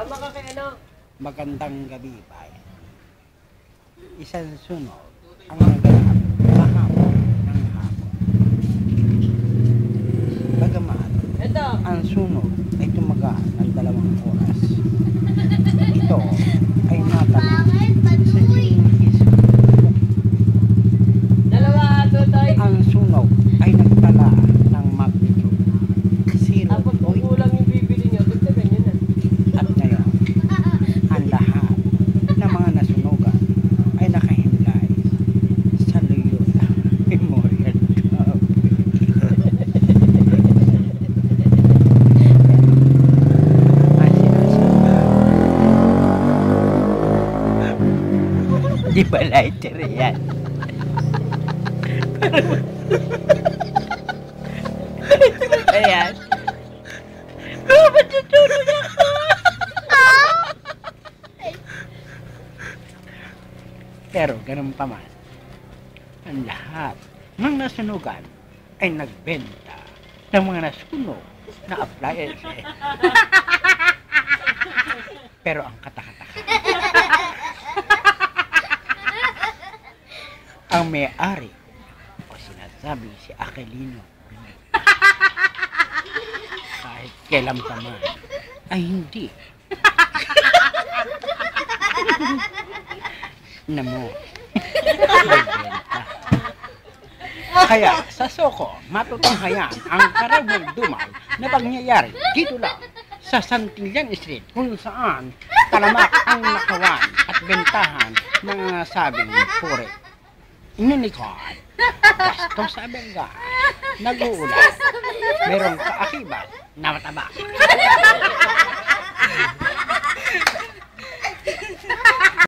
Tama ka kay ano? Magandang gabi pa. Isang sunod ang naganap kahapon ng hapon. Bagaman, Ito. ang sunod ay tumagaan ng 2 oras. Ito ay natala sa English. Dalawa, tutoy. Ang sunog ay nagtala ng magnitude Tapos kung 0.8. kulang yung bibili nyo, dagdagan nyo na. At ngayon, ang lahat ng mga nasunugan ay nakahimlay sa Loyola Memorial Club. Ang sinasabi, di ba lighter yan? Ayan. Oh, matutulog ako. Pero ganun pa man, ang lahat ng nasunugan ay nagbenta ng mga nasunog na appliances. Pero ang katakataka, ang may-ari o sinasabi si Aquilino kahit kailan pa man ay hindi na mo magbenta. Kaya sa Soko matutunghayan ang karawal-dumal na pangyayari dito lang sa Santillan Street kung saan talamak ang nakawan at bentahan ng sabing puri. Unicorn, basto sa bengga, nag-uulan, merong kaakibat na mataba.